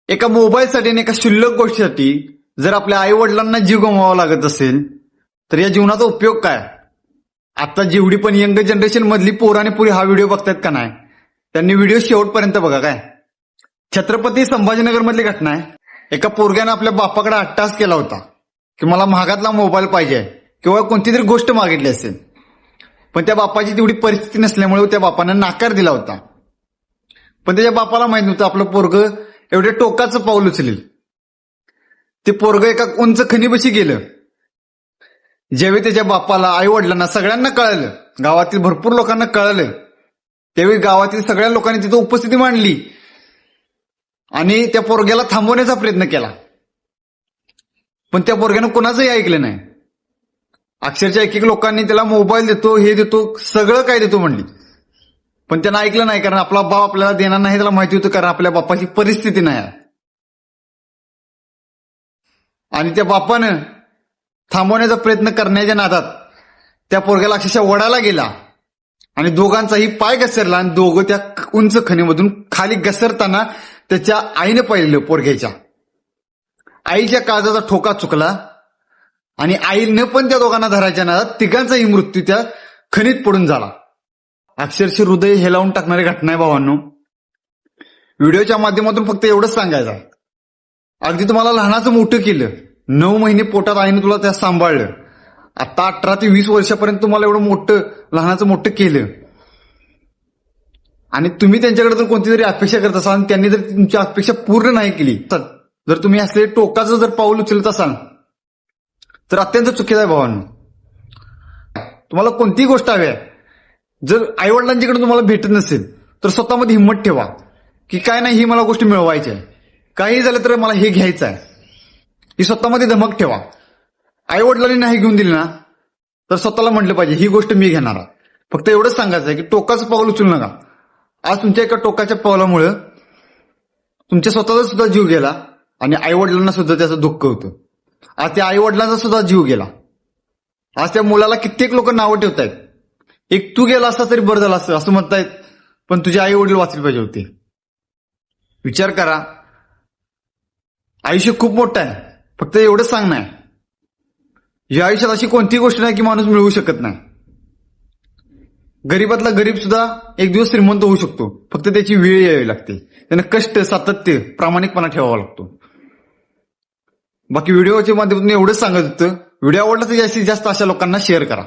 एका मोबाईलसाठी आणि एका क्षुल्लक गोष्टीसाठी जर आपल्या आई वडिलांना जीव गमवावा लागत असेल तर या जीवनाचा उपयोग काय? आता जेवढी पण यंग जनरेशन मधली पोरं आणि पुरी हा व्हिडिओ बघतायत का नाही, त्यांनी व्हिडिओ शेवटपर्यंत बघा. काय छत्रपती संभाजीनगर मधली घटना आहे. एका पोरग्यानं आपल्या बापाकडे अट्टास केला होता की मला महागातला मोबाईल पाहिजे किंवा कोणती तरी गोष्ट मागितली असेल, पण त्या बापाची तेवढी परिस्थिती नसल्यामुळे त्या बापानं नाकार दिला होता. पण त्याच्या बापाला माहित नव्हतं आपलं पोरगं एवढे टोकाचं पाऊल उचलेल. ते पोरगं एका उंच खणीपाशी गेलं. ज्यावेळी त्याच्या बापाला, आई वडिलांना, सगळ्यांना कळालं, गावातील भरपूर लोकांना कळालं, त्यावेळी गावातील सगळ्या लोकांनी तिथं उपस्थिती मांडली आणि त्या पोरग्याला थांबवण्याचा प्रयत्न केला. पण त्या पोरग्यानं कोणाचंही ऐकलं नाही. अक्षरशः एक लोकांनी त्याला मोबाईल देतो, हे देतो, सगळं काय देतो म्हणली, पण त्यानं ऐकलं नाही. कारण आपला बाप आपल्याला देणार नाही त्याला माहिती होतं, कारण आपल्या बापाची परिस्थिती नाही आहे. आणि त्या बापानं थांबवण्याचा प्रयत्न करण्याच्या नादात त्या पोरग्याला अक्षरशः वडाला गेला आणि दोघांचाही पाय घसरला आणि दोघं त्या उंच खणीमधून खाली घसरताना त्याच्या आईने पाहिलं. पोरग्याच्या आईच्या काळजाचा ठोका चुकला आणि आईनं पण त्या दोघांना धरायच्या नादात तिघांचाही मृत्यू त्या खणीत पडून झाला. अक्षरशः हृदय हेलावून टाकणारी घटना आहे भावांनो. व्हिडिओच्या माध्यमातून फक्त एवढंच सांगायचं आहे, अगदी तुम्हाला लहानाचं मोठं केलं, 9 महिने पोटात आईने तुला त्या सांभाळलं, आता 18 ते 20 वर्षापर्यंत तुम्हाला एवढं मोठं, लहानाचं मोठं केलं आणि तुम्ही त्यांच्याकडे जर कोणती तरी अपेक्षा करत असाल आणि त्यांनी जर तुमची अपेक्षा पूर्ण नाही केली, जर तुम्ही असले टोकाचं जर पाऊल उचलत असाल तर अत्यंत चुकीचं आहे भावांनो. तुम्हाला कोणतीही गोष्ट हवी आहे, जर आई वडिलांच्याकडे तुम्हाला भेटत नसेल तर स्वतःमध्ये हिंमत ठेवा की काय नाही, ही मला गोष्ट मिळवायची आहे, काही झालं तर मला हे घ्यायचं आहे, ही स्वतःमध्ये धमक ठेवा. आई वडिलांनी नाही घेऊन दिली ना तर स्वतःला म्हटलं पाहिजे ही गोष्ट मी घेणार आहे. फक्त एवढंच सांगायचं आहे की टोकाचं पाऊल उचलू नका. आज तुमच्या एका टोकाच्या पावलामुळे तुमच्या स्वतःचा सुद्धा जीव गेला आणि आई वडिलांना सुद्धा त्याचं दुःख होतं. आज त्या आई वडिलांचा सुद्धा जीव गेला. आज त्या मुलाला कित्येक लोक नावं ठेवतायत, एक तू गेला असता तरी बरं झालं असतं असं म्हणतायत, पण तुझे आई वडील वाचले पाहिजे होते. विचार करा, आयुष्य खूप मोठं आहे. फक्त एवढंच सांगणं आहे, या आयुष्यात अशी कोणती गोष्ट नाही की माणूस मिळवू शकत नाही. गरीबातला गरीब सुद्धा एक दिवस श्रीमंत होऊ शकतो, फक्त त्याची वेळ यावी लागते. त्यानं कष्ट, सातत्य, प्रामाणिकपणा ठेवावा लागतो. बाकी व्हिडिओच्या माध्यमातून एवढंच सांगत होतं. व्हिडिओ आवडला तर जास्तीत जास्त अशा लोकांना शेअर करा.